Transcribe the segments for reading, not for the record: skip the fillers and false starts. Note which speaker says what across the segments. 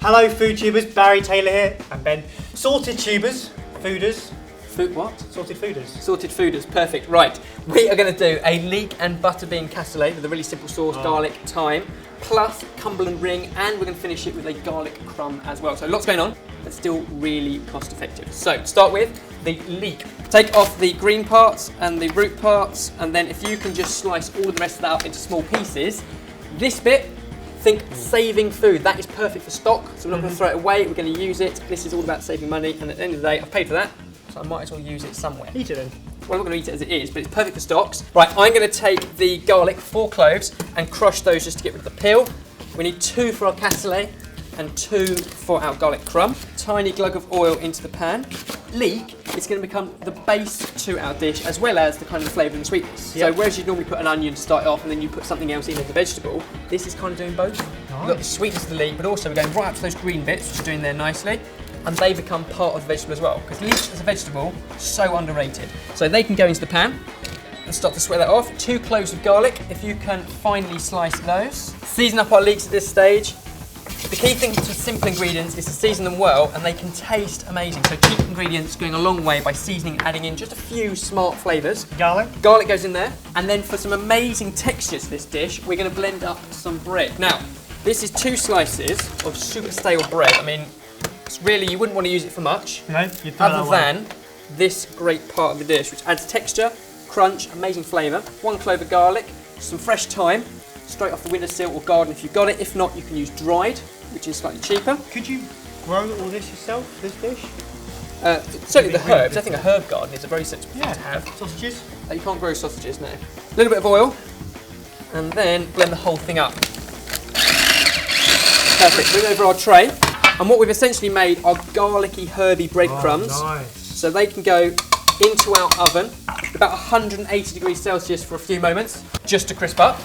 Speaker 1: Hello food tubers, Barry Taylor here, and Ben. Sorted tubers, fooders.
Speaker 2: Food what?
Speaker 1: Sorted fooders.
Speaker 2: Sorted fooders, perfect. Right, we are going to do a leek and butterbean cassoulet with a really simple sauce, garlic, thyme, plus Cumberland ring, and we're going to finish it with a garlic crumb as well. So lots going on, but still really cost effective. So to start with, the leek. Take off the green parts and the root parts, and then if you can just slice all of the rest of that up into small pieces. This bit, think saving food. That is perfect for stock, so we're not going to throw it away, we're going to use it. This is all about saving money, and at the end of the day, I've paid for that, so I might as well use it somewhere.
Speaker 1: Eat it then.
Speaker 2: Well, I'm not going to eat it as it is, but it's perfect for stocks. Right, I'm going to take the garlic, 4 cloves, and crush those just to get rid of the peel. We need 2 for our cassoulet and 2 for our garlic crumb. Tiny glug of oil into the pan. Leek is going to become the base to our dish, as well as the kind of flavour and sweetness.
Speaker 1: Yep.
Speaker 2: So whereas you'd normally put an onion to start off and then you put something else in as a vegetable, this is kind of doing both.
Speaker 1: Nice.
Speaker 2: We've got the sweetness of the leek, but also we're going right up to those green bits, which are doing there nicely. And they become part of the vegetable as well, because leeks as a vegetable, so underrated. So they can go into the pan and start to sweat that off. 2 cloves of garlic, if you can finely slice those. Season up our leeks at this stage. The key thing to simple ingredients is to season them well, and they can taste amazing. So cheap ingredients going a long way by seasoning, adding in just a few smart flavours.
Speaker 1: Garlic.
Speaker 2: Garlic goes in there, and then for some amazing texture to this dish, we're going to blend up some bread. Now, this is 2 slices of super stale bread. I mean, it's really, you wouldn't want to use it for much,
Speaker 1: No, you throw that
Speaker 2: other
Speaker 1: away.
Speaker 2: than this great part of the dish, which adds texture, crunch, amazing flavour. 1 clove of garlic, some fresh thyme, straight off the windowsill or garden if you've got it. If not, you can use dried, which is slightly cheaper.
Speaker 1: Could you grow all this yourself, this dish?
Speaker 2: Certainly the herbs. I think a herb garden is a very sensible thing to have.
Speaker 1: Sausages?
Speaker 2: You can't grow sausages now. A little bit of oil, and then blend the whole thing up. Perfect. Bring over our tray, and what we've essentially made are garlicky, herby breadcrumbs.
Speaker 1: Oh, nice.
Speaker 2: So they can go into our oven, about 180 degrees Celsius for a few moments, just to crisp up.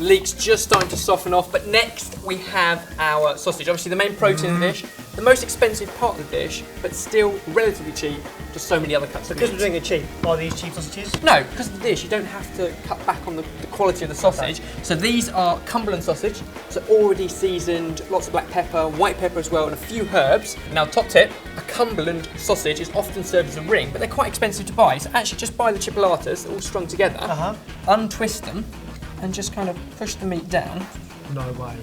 Speaker 2: Leek's just starting to soften off, but next we have our sausage. Obviously the main protein in the dish, the most expensive part of the dish, but still relatively cheap to so many other cuts of
Speaker 1: Because we're
Speaker 2: meat.
Speaker 1: doing it cheap, are these cheap sausages?
Speaker 2: No, because of the dish, you don't have to cut back on the quality of the sausage. So these are Cumberland sausage, so already seasoned, lots of black pepper, white pepper as well, and a few herbs. Now, top tip, a Cumberland sausage is often served as a ring, but they're quite expensive to buy. So actually just buy the chipolatas, they're all strung together, untwist them, and just kind of push the meat down,
Speaker 1: No way.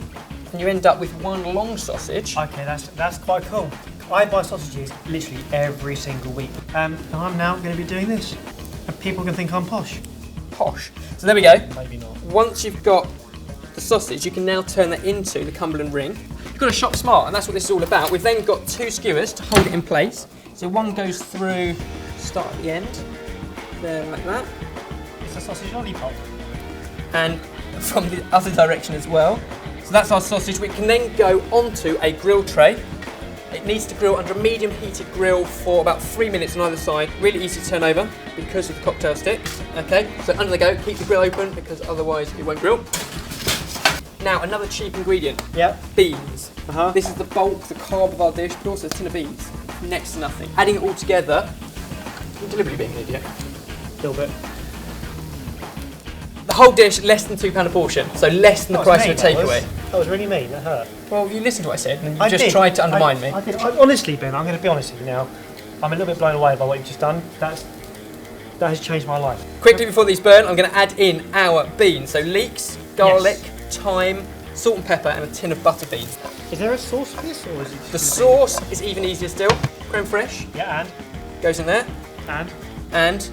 Speaker 2: and you end up with one long sausage.
Speaker 1: Okay, that's quite cool. I buy sausages literally every single week. And I'm now going to be doing this. And people can think I'm posh.
Speaker 2: Posh. So there we go.
Speaker 1: Maybe not.
Speaker 2: Once you've got the sausage, you can now turn that into the Cumberland ring. You've got to shop smart, and that's what this is all about. We've then got 2 skewers to hold it in place. So one goes through, start at the end, there like that,
Speaker 1: It's a sausage lollipop.
Speaker 2: and from the other direction as well. So that's our sausage. We can then go onto a grill tray. It needs to grill under a medium heated grill for about 3 minutes on either side. Really easy to turn over because of the cocktail sticks. Okay, so under they go, keep the grill open because otherwise it won't grill. Now another cheap ingredient,
Speaker 1: Yep.
Speaker 2: beans. This is the bulk, the carb of our dish, but also a tin of beans. Next to nothing. Adding it all together, I'm deliberately being an idiot.
Speaker 1: A little bit.
Speaker 2: The whole dish, less than £2 a portion, so less than the price of a takeaway.
Speaker 1: That was really mean, that hurt.
Speaker 2: Well, you listened to what I said, and you
Speaker 1: I
Speaker 2: just
Speaker 1: did.
Speaker 2: tried to undermine me.
Speaker 1: I did. Honestly, Ben, I'm going to be honest with you now. I'm a little bit blown away by what you've just done. That has changed my life.
Speaker 2: Quickly before these burn, I'm going to add in our beans. So leeks, garlic, thyme, salt and pepper, and a tin of butter beans.
Speaker 1: Is there a sauce for this, or is it just
Speaker 2: The
Speaker 1: gonna
Speaker 2: sauce is even easier still. Creme fraiche
Speaker 1: be- Yeah,
Speaker 2: goes in there, and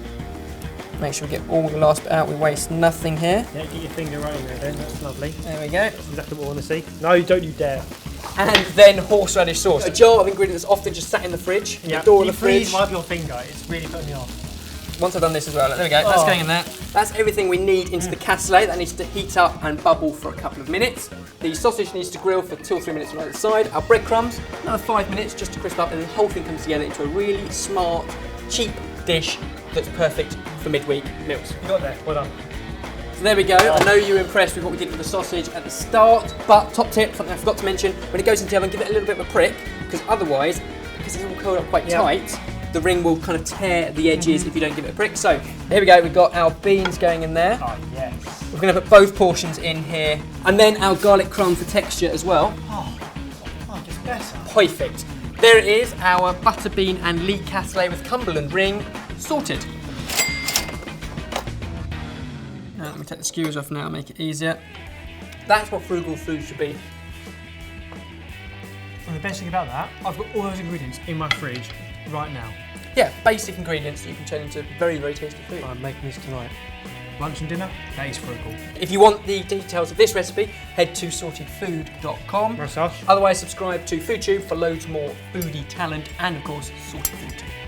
Speaker 2: make sure we get all the last bit out. We waste nothing here.
Speaker 1: Yeah, get your finger right in there, Ben. That's lovely.
Speaker 2: There we go.
Speaker 1: That's exactly what I want to see. No, don't you dare.
Speaker 2: And then horseradish sauce. A jar of ingredients that's often just sat in the fridge, in the door of the fridge.
Speaker 1: Wipe your finger. It's really putting me off.
Speaker 2: Once I've done this as well, there we go, that's going in there. That's everything we need into the cassoulet. That needs to heat up and bubble for a couple of minutes. The sausage needs to grill for 2 or 3 minutes on either side. Our breadcrumbs, another 5 minutes just to crisp up, and the whole thing comes together into a really smart, cheap dish that's perfect for midweek meals.
Speaker 1: You got there. Well done.
Speaker 2: So there we go. I know you were impressed with what we did with the sausage at the start, but top tip, something I forgot to mention, when it goes into the oven, give it a little bit of a prick, because otherwise, because it's all curled up quite tight, the ring will kind of tear the edges if you don't give it a prick. So here we go, we've got our beans going in there.
Speaker 1: Oh, yes.
Speaker 2: We're going to put both portions in here, and then our garlic crumb for texture as well.
Speaker 1: better.
Speaker 2: Perfect. There it is, our butterbean and leek cassoulet with Cumberland ring sorted. Now, let me take the skewers off now, make it easier. That's what frugal food should be.
Speaker 1: And the best thing about that, I've got all those ingredients in my fridge right now.
Speaker 2: Yeah, basic ingredients that you can turn into very, very tasty food.
Speaker 1: I'm making this tonight. Lunch and dinner, that is frugal.
Speaker 2: If you want the details of this recipe, head to sortedfood.com.
Speaker 1: Myself.
Speaker 2: Otherwise, subscribe to FoodTube for loads more foodie talent and, of course, Sorted Food too.